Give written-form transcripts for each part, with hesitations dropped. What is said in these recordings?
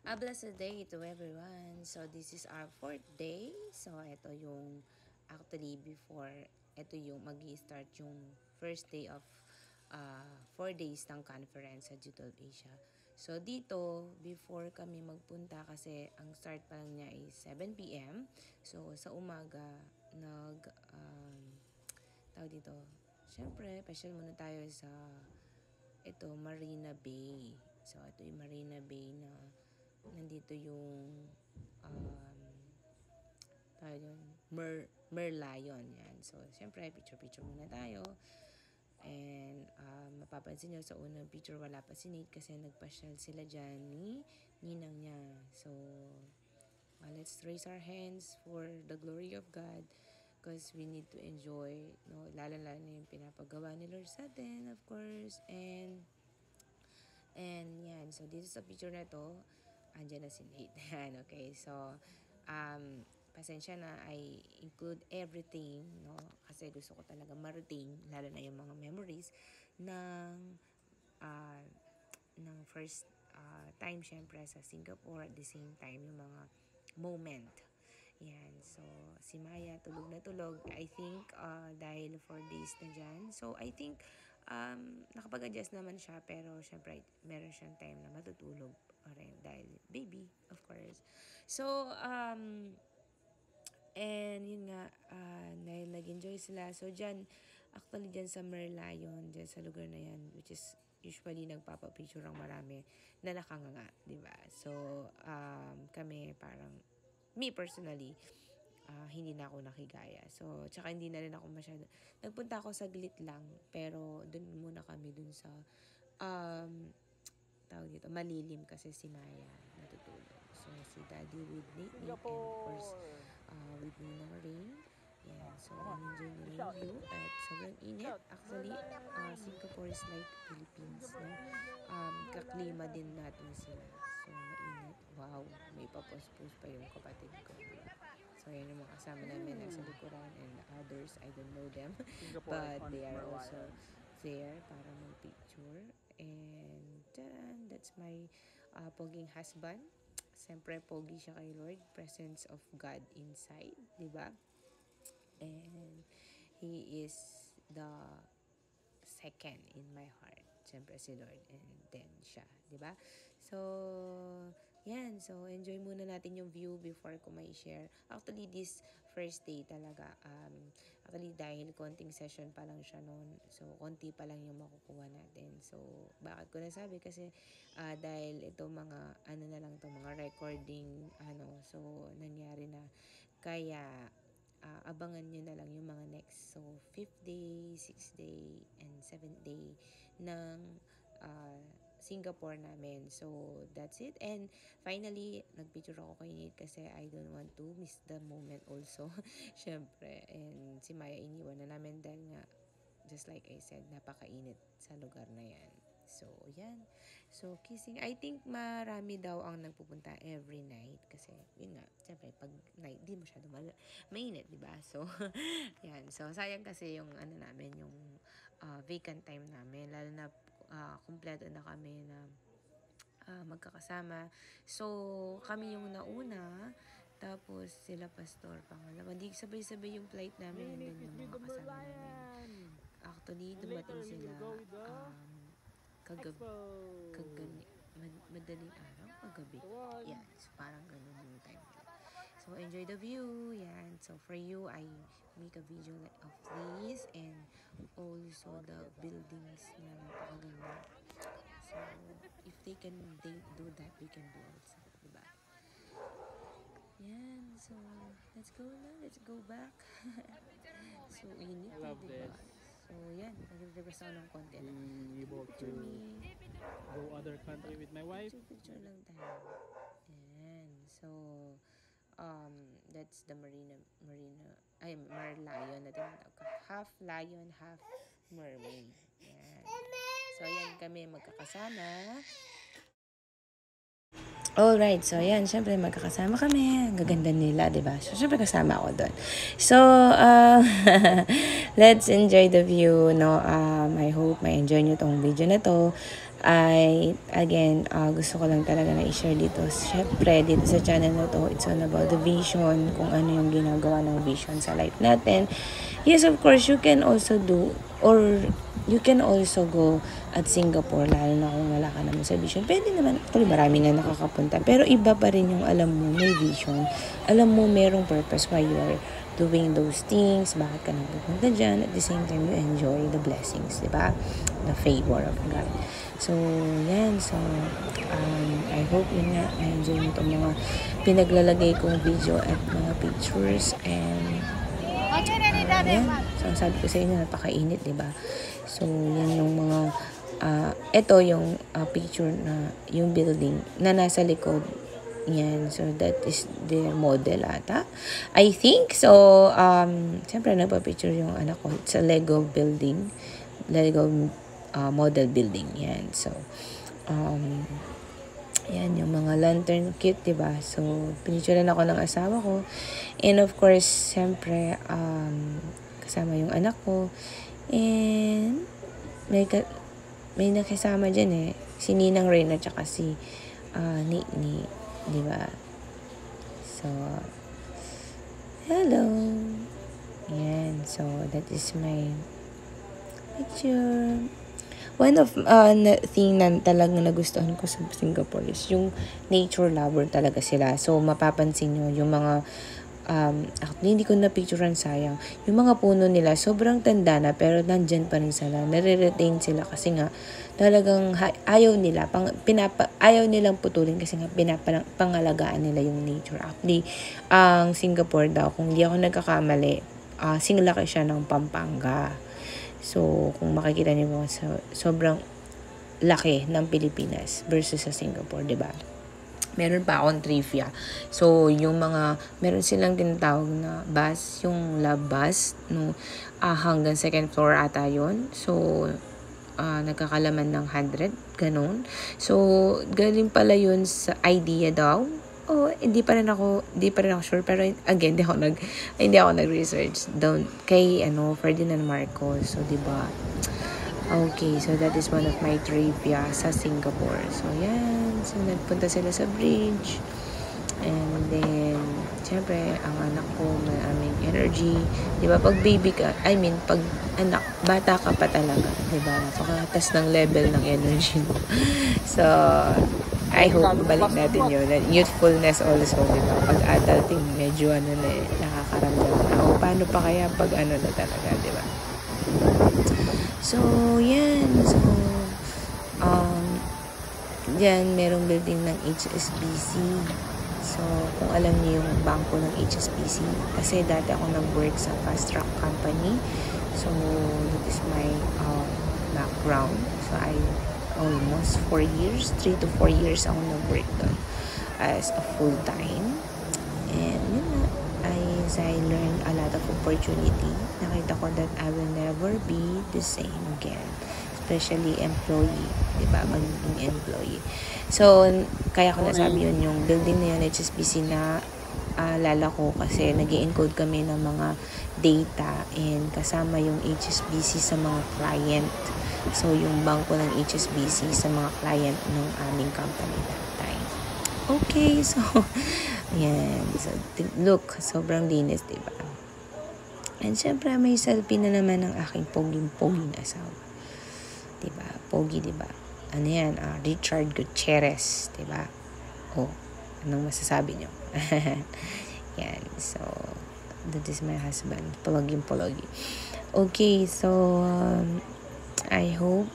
A blessed day to everyone. So, this is our fourth day. So, ito yung actually before, ito yung start yung first day of 4 days ng conference sa G12 Asia. So, dito, before kami magpunta kasi ang start pa lang niya is 7 p.m. So, sa umaga, tawag dito, syempre, pasyal muna tayo sa Marina Bay. So, ito yung Marina Bay na nandito yung tawag yun, Merlion yan. So, syempre, picture-picture muna tayo. And mapapansin nyo sa unang picture wala pa si Nate kasi nagpasyal sila dyan ni ninang niya. So, let's raise our hands for the glory of God because we need to enjoy, no, lalo-lalo na yung pinapagawa ni Lord sa atin, of course. And yan, so dito sa picture na to, andyan na si Nate. Yan, okay. So, pasensya na, I include everything, no? Kasi gusto ko talaga ma-retain, lalo na yung mga memories ng, uh, ng first time, syempre, sa Singapore. At the same time, yung mga moment. Yan. So, si Maya, tulog na tulog. I think, dahil 4 days na dyan. So, I think, nakapag-adjust naman siya. Pero, syempre, meron siyang time na matutulog rin. Dahil, baby, of course. So, and yun nga, nag-enjoy sila. So, actually dyan sa Merlion, dyan sa lugar na yan, which is usually nagpapapicture ang marami na nakanganga, di ba? So, kami parang, me personally, hindi na ako nakigaya. So, tsaka hindi na rin ako masyado. Nagpunta ako saglit lang, pero dun muna kami dun sa, tawag dito, malilim kasi si Maya natutulog. So, si Daddy with Nate, and of course, with Ninang Rain. Yan. So, enjoy nila yung view at sobrang init. Actually, Singapore is like Philippines, no? Kaklima din natin sila. So, mainit. Wow, may papos-pos pa yung kapatid ko. So, yan yung mga kasama namin nasa likuran and others, I don't know them. But they are also there para mag-picture. And that's my poging husband. Siyempre, pogi siya kay Lord. Presence of God inside, di ba? And He is the second in my heart. Siyempre si Lord and then siya, di ba? So, yan. So, enjoy muna natin yung view before ko may share. Actually, this first day talaga, actually dahil konting session pa lang siya noon. So, konti pa lang yung makukuha natin. So, bakit ko nasabi? Kasi, dahil ito mga, na lang to mga recording, so, nangyari na. Kaya, abangan nyo na lang yung mga next. So, 5th day, 6th day, and 7th day ng Singapore namin. So, that's it. And finally, nagpicture ako kay Nate kasi I don't want to miss the moment also. Syempre. And si Maya iniwan na namin dahil nga, just like I said, napakainit sa lugar na yan. So, yan. So, kissing. I think marami daw ang nagpupunta every night. Kasi, yun nga, siyempre, pag night, di masyado mainit, di ba? So, yan. So, sayang kasi yung, namin, yung vacant time namin. Lalo na, kumpleto na kami na magkakasama. So, kami yung nauna. Tapos, sila pastor pangalawa. Hindi sabay-sabay yung flight namin. And then, yung mga kasama namin. Actually, dumating sila madaling araw, kagabi. Yan. So, parang ganun yung time nila. So, enjoy the view. Yan. So, for you, I make a video of this and also the buildings na napakaganda. So, if they do that, we can do also. Diba? Yan. So, let's go na. Let's go back. So, init. I love diba? this. So, yan. Nag-request ako ng content. Being able to go other country with my wife. Picture lang tayo. Yan. So, that's the Merlion na tinatawag ko. Half lion, half mermaid. Yan. So, yan kami magkakasama. Alright, so yan, syempre magkakasama kami. Ang gaganda nila, diba? So, syempre kasama ako doon. So, let's enjoy the view, no? I hope may enjoy nyo tong video na to. again, gusto ko lang talaga na i-share dito. Syempre, dito sa channel na to, it's all about the vision, kung ano yung ginagawa ng vision sa life natin. Yes, of course, you can also do, or you can also go at Singapore, lalo na kung wala ka naman sa vision. Pwede naman, actually marami nga nakakapunta. Pero iba pa rin yung alam mo, may vision. Alam mo, merong purpose why you are doing those things, bakit ka nagpupunta dyan, at the same time, you enjoy the blessings, diba? The favor of God. So, yan. So, I hope yun nga, na-enjoy mo itong mga pinaglalagay kong video at mga pictures. And, yan. So, sabi ko sa inyo, napakainit, diba? So, yan yung mga, ito yung picture na, yung building na nasa likod. Yan. So, that is the model ata. I think. So, siyempre, nagpa-picture yung anak ko. It's a Lego building. Lego model building. Yan. So, yan yung mga lantern cute, diba? So, pinicturean ako ng asawa ko. And of course, siyempre, kasama yung anak ko. And, may nakasama dyan si Ninang Reyna tsaka si ni diba? So, hello. Yan. So, that is my picture. One of thing na talagang nagustuhan ko sa Singapore is yung nature lover talaga sila. So, mapapansin nyo yung mga actually, hindi ko na-picturean, sayang. Yung mga puno nila, sobrang tanda na, pero nandyan pa rin sila. Nare-retain sila kasi nga, talagang ayaw nila, ayaw nilang putulin kasi nga pangalagaan nila yung nature. Actually, ang Singapore daw, kung hindi ako nagkakamali, singlaki siya ng Pampanga. So, kung makikita niyo mo, sobrang laki ng Pilipinas versus sa Singapore, diba? Meron pa akong trivia. So, yung meron silang tinatawag na bus, yung love bus, no, hanggang second floor ata yun. So, nagkakalaman ng 100, ganun. So, galing pala yun sa idea daw. Hindi pa rin ako sure, pero again, hindi ako nag-research down kay Ferdinand Marcos. So, 'di ba? Okay, so that is one of my trivia sa Singapore. So, yan. So, nagpunta sila sa bridge. And then, syempre, ang anak ko, maraming energy. Diba, pag baby ka, pag anak, bata ka pa talaga. Diba, napakatas ng level ng energy mo. So, I hope balik natin yun. Youthfulness also, diba? Pag adulting, medyo nakakaramdam na. Paano pa kaya pag na talaga, diba? So, yan. So, yan, merong building ng HSBC. So, kung alam niyo yung bangko ng HSBC, kasi dati ako nag-work sa fast track company. So, that is my background. So, I almost 4 years, 3 to 4 years ako nag-work doon as a full-time. And, yun na. As I learned a lot of opportunity, nakita ko that I will never be the same again. Especially employee, diba? Magiging employee. So, kaya ko nasabi yun, yung building na yun, HSBC na alala ko kasi nag-i-encode kami ng mga data and kasama yung HSBC sa mga client. So, yung bangko ng HSBC sa mga client ng aming company that time. Okay, so, yan. So, look, sobrang linis, diba? And syempre, may selfie na naman ng aking poging-pogi na asawa. Diba? Pogi, diba? Ano yan? Richard Gutierrez, diba? Anong masasabi nyo? Yan. So, that is my husband. Pologing-pologi. Okay, so, I hope,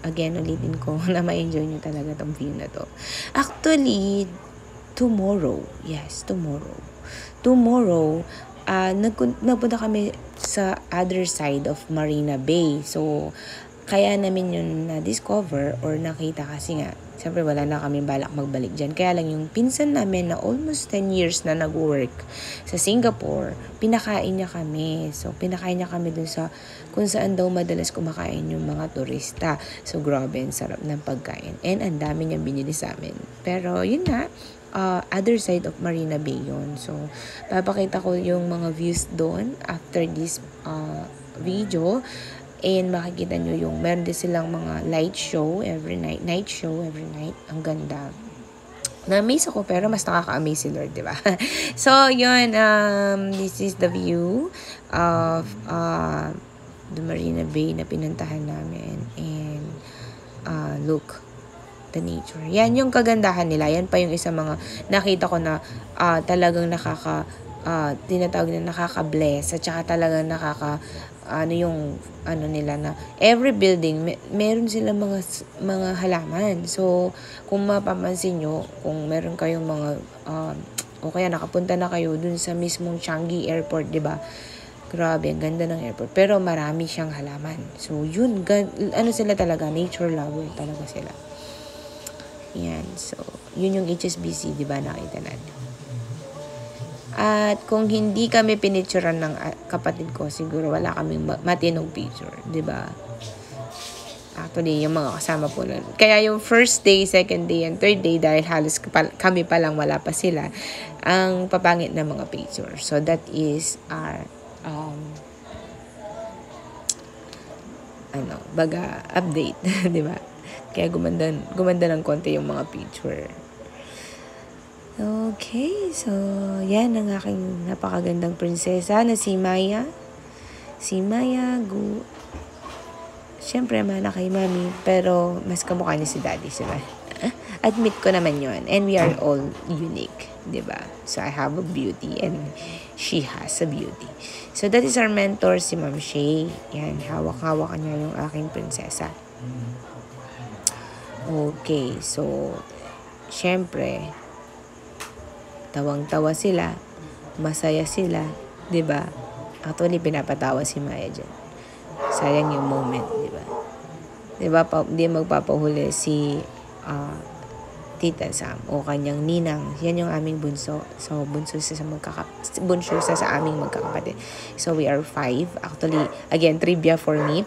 again, ulitin ko na ma-enjoy nyo talaga tong video na to. Actually, tomorrow, nagpunta kami sa other side of Marina Bay. So, kaya namin yun na-discover or nakita kasi nga, siyempre wala na kami balak magbalik dyan. Kaya lang yung pinsan namin na almost 10 years na nag-work sa Singapore, pinakain niya kami. So, pinakain niya kami dun sa kung saan daw madalas kumakain yung mga turista. So, grabe, ang sarap ng pagkain. And ang dami niyang binili sa amin. Pero, yun nga, other side of Marina Bay yun. So, papakita ko yung mga views doon after this video. And makikita nyo yung, meron din silang mga light show every night. Night show every night. Ang ganda. Na-amaze ako, pero mas nakaka-amaze si Lord, di ba? So, yun. This is the view of the Marina Bay na pinuntahan namin. And, look, the nature. Yan yung kagandahan nila. Yan pa yung isa mga nakita ko na talagang tinatawag na nakaka-bless. At saka talagang nila na every building meron sila mga halaman. So kung mapapansin nyo, kung meron kayong mga o kaya nakapunta na kayo dun sa mismong Changi Airport, 'di ba? Grabe, ang ganda ng airport. Pero marami siyang halaman. So yun, sila talaga, nature lover talaga sila. Yan. So yun yung HSBC, 'di ba? Nakita natin. At kung hindi kami pinicturean ng kapatid ko, siguro wala kaming matinong picture, 'di ba? Actually, yung mga kasama po lang. Kaya yung first day, second day, and third day, dahil halos kami pa lang, wala pa sila, ang papangit na mga picture. So that is our baga update, 'di ba? Kaya gumanda ng konti yung mga picture. Okay, so yan ang aking napakagandang prinsesa na si Maya. Si Maya, siyempre mana kay Mami, pero mas kamukha niya si Daddy, diba? Admit ko naman yon. And we are all unique, diba? So I have a beauty and she has a beauty. So that is our mentor, si Ma'am Shay. Yan, hawak-hawak niya yung aking prinsesa. Okay, so siyempre, tawang-tawa sila, masaya sila, 'di ba? Actually pinapatawa si Maya diyan. Sayang yung moment, 'di ba? 'Di ba hindi magpapahuli si Tita Sam o kanyang ninang. Yan yung aming bunso. So bunso sa aming magkakapatid. So we are 5. Actually, again, trivia for me.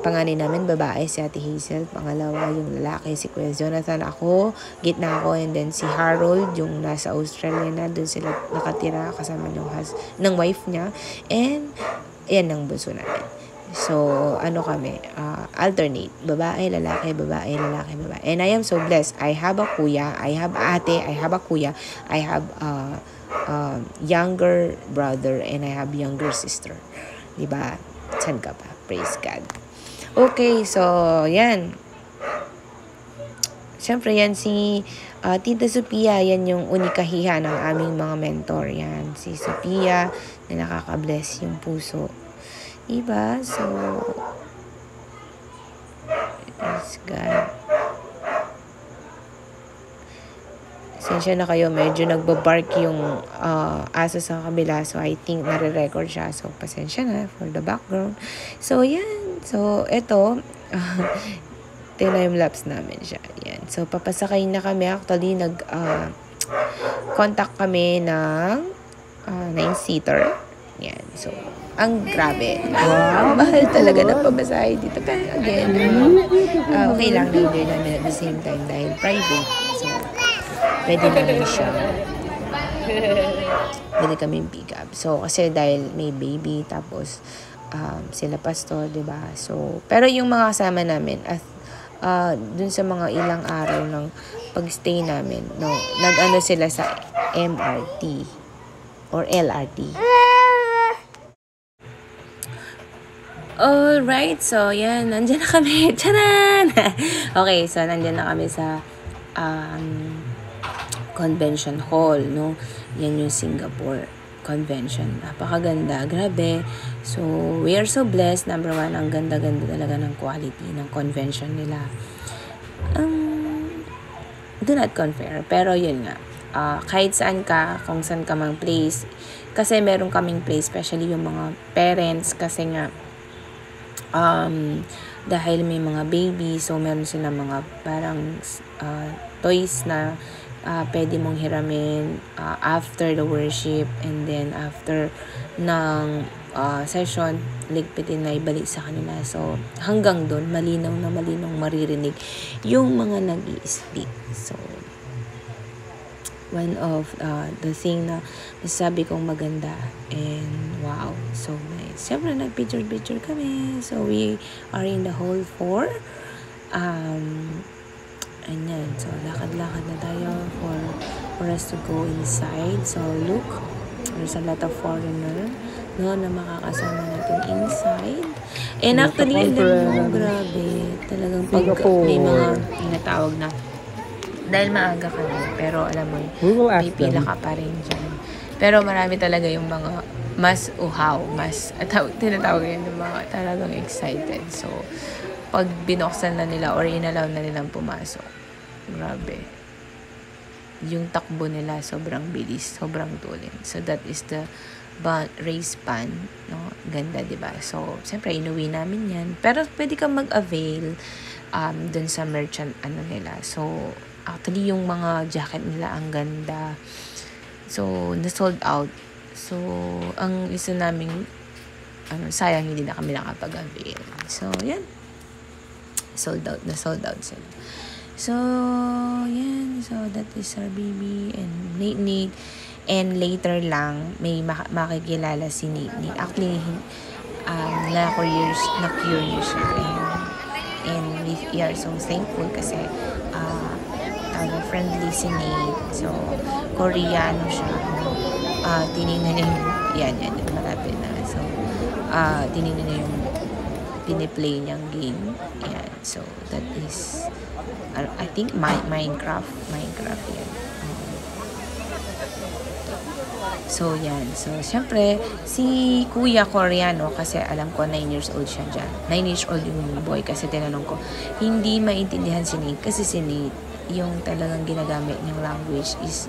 Panganay namin, babae, si Ate Hazel. Pangalawa, yung lalaki, si Kuya Jonathan. Ako, gitna ako. And then si Harold, yung nasa Australia na. Doon sila nakatira kasama ng wife niya. And, yan ang bunso namin. So, kami? Alternate. Babae, lalaki, babae, lalaki, babae. And I am so blessed. I have a kuya, I have ate, I have a kuya, I have younger brother, and I have younger sister. Diba? San ka pa? Praise God. Okay, so, yan. Siyempre, yan si Tita Sophia. Yan yung unikahiha ng aming mga mentor. Yan, si Sophia na nakaka-bless yung puso. Diba? So, praise God. Sensya na kayo, medyo nagbabark yung aso sa kabila. So, I think nare-record siya. So, pasensya na for the background. So, yan. So, ito, time-lapse namin siya. Yan. So, papasakay na kami. Actually, contact kami ng 9-seater. Yan. So, ang grabe. Mahal talaga ng pamasahe dito. Pero again, okay lang na namin at the same time dahil private. So, pwede namin siya. Pwede kami pick up. So, kasi dahil may baby, tapos sila pastor, diba? So, pero yung mga kasama namin, dun sa mga ilang araw ng pag-stay namin, no, nag-ano sila sa MRT or LRT. Alright, so yan, nandyan na kami. Tcharan! Okay, so nandyan na kami sa convention hall, no? Yan yung Singapore convention. Napakaganda, grabe. So, we are so blessed. Number one, ang ganda-ganda talaga ng quality ng convention nila. Do not compare, pero yun nga. Kahit saan ka, kung saan ka mang place, kasi meron kaming place, especially yung mga parents, kasi nga, dahil may mga baby, so meron sila mga parang toys na pwede mong hiramin after the worship, and then after ng session, ligpitin na ibalik sa kanila. So hanggang doon, malinaw na malinaw maririnig yung mga nag-i-speak. So one of the thing na nasabi kong maganda, and wow, so nice. Siyempre, nag-picture kami. So, we are in the hall 4. Ayan. So, lakad-lakad na tayo for us to go inside. So, look, there's a lot of foreigner na makakasama natin inside. And actually, alam mo, grabe. Talagang pag may mga tinatawag na, dahil maaga ka na, pero alam mo, may pila ka pa rin dyan. Pero marami talaga yung mga mas uhaw, tinatawag yun yung mga talagang excited. So, pag binuksan na nila or inalaw na nilang pumasok, grabe. Yung takbo nila, sobrang bilis, sobrang tuloy. So, that is the race pan, no? Ganda, diba? So, siyempre, inuwi namin yan. Pero, pwede kang mag-avail dun sa merchant, nila. So, actually, yung mga jacket nila, ang ganda. So, na-sold out. So, ang isa naming, sayang hindi na kami nakapag-avail. So, yan. Na-sold out sila. So, yan. So, that is our baby and Nate. And later lang, may makikilala si Nate. Actually, na-curious siya. And we are so thankful kasi friendly si Nate. So, Koreano siya. Tinignan niya yung malapit na. So, tinignan niya yung piniplay niyang game. Yan. So, that is, I think, Minecraft yan. So, yan. So, syempre, si Kuya Koreano, kasi alam ko 9 years old siya dyan. 9 years old yung boy kasi tinanong ko, hindi maintindihan si Nate kasi si Nate, yung talagang ginagamit niyang language is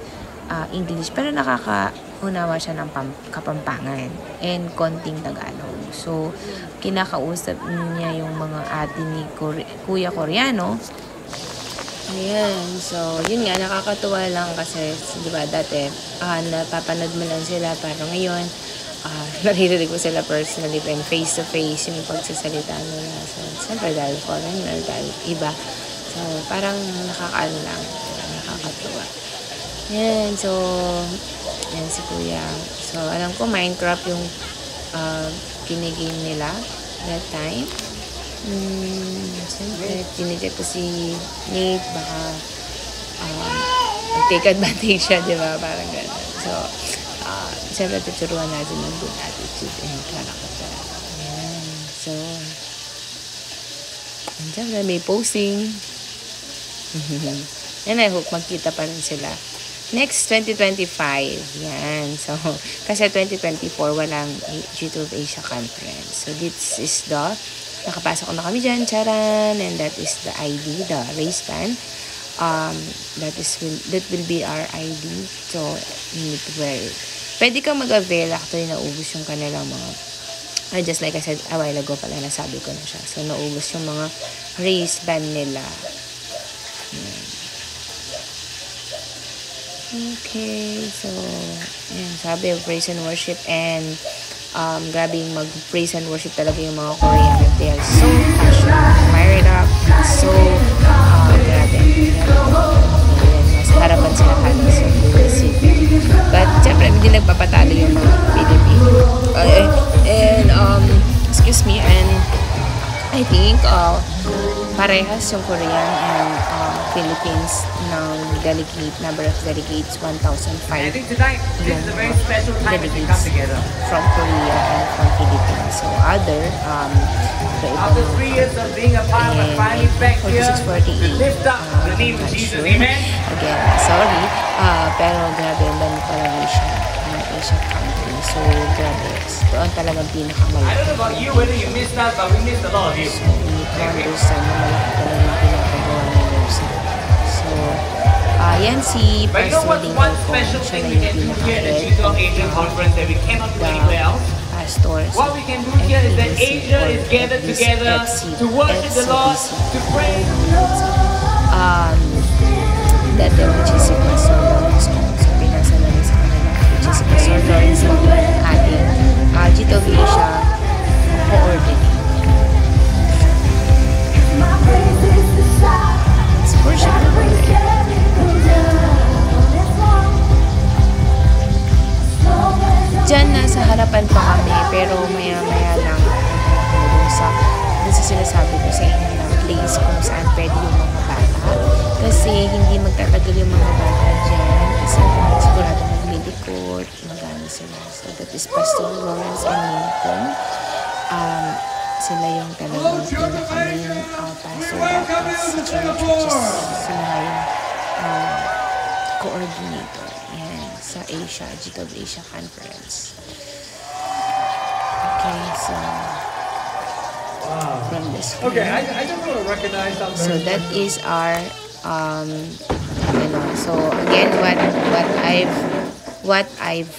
English. Pero nakakaunawa siya ng Kapampangan and konting Tagalog. So, kinakausap niya yung mga ate ni Kuya Koreano. Ayan. So, yun nga, nakakatuwa lang kasi, di ba, dati, napapanood mo lang sila, pero ngayon, naririnig mo sila personally and face-to-face yung pagsasalita nila. So, siyempre, dahil foreigner, dahil iba. So, parang nakakaano lang, nakakatuwa. Yan. So, yan si Kuya. So, alam ko, Minecraft yung kinigame nila that time. Siyempre, tinigay ko si Nate, baka take advantage siya, di ba? Parang gano'n. So, siyempre, tuturuan natin ng good attitude and character. Ayan. So, siyempre, may posing. And I hope magkita pa rin sila. Next, 2025. Yan. So, kasi 2024, walang G2 Asia Conference. So, this is the nakapasok na kami dyan, charan, and that is the ID, the race band. That will be our ID. So, you need to wear it. Pwede kang mag-avail. Actually, naubos yung kanilang mga, just like I said a while ago pala, nasabi ko na siya. So, naubos yung mga race band nila. Okay, so, yan, sabi, praise and worship, and grabe yung mag-praise and worship talaga yung mga Korean. They are so passionate, fired up, so, grabe. Nasa harapan sila kanya, so, but, syempre, hindi nagpapatalo yung mga Pilipino. And, excuse me, and, I think, parehas yung Korean and Philippines ng number of delegates, 1,005 yung delegates from Korea and from Philippines. So other, after 3 years of being a part of a finally back here, 4648, lift up the name of Jesus. Amen. Again, sorry, pero grabe yung dami pala ng Asian country. So grabe, doon talagang pinakamalaki. I don't know about you, whether you missed that, but we missed a lot of you. So, we need to understand na malaki talaga yung pinapagawa ng Lucy. So, yan si Pastor Dingle ko. Siya na yung pinaka-head of pastors. What we can do here is that Asia is gathered together to worship the Lord, to pray. Dati which is si Pastor Lawrence ko. So, pinasa namin sa kanila, which is si Pastor Lawrence ko, ating G2 Asia coordinator. It's worship the Lord. Diyan nasa harapan pa kami, pero maya-maya that is Pastor Lawrence and Lincoln. Sila yung talagang pinaka-main pastor dati sa church, which is sila nga yung coordinator. Yan, sa Asia, G12 Asia Conference. Okay, so from this one. Okay, I don't want to recognize that. So that is our so again what I've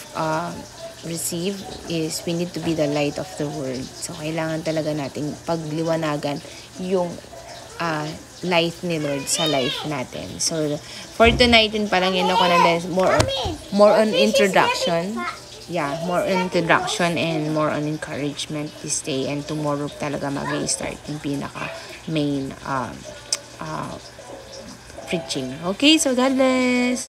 received is we need to be the light of the world. So kailangan talaga nating pagliwanagan yung light ni Lord sa life natin. So for tonight pa lang yun ako na more on introduction. Yeah, more on introduction and more on encouragement this day, and tomorrow talaga mag-i-start yung pinaka main preaching. Okay, so God bless.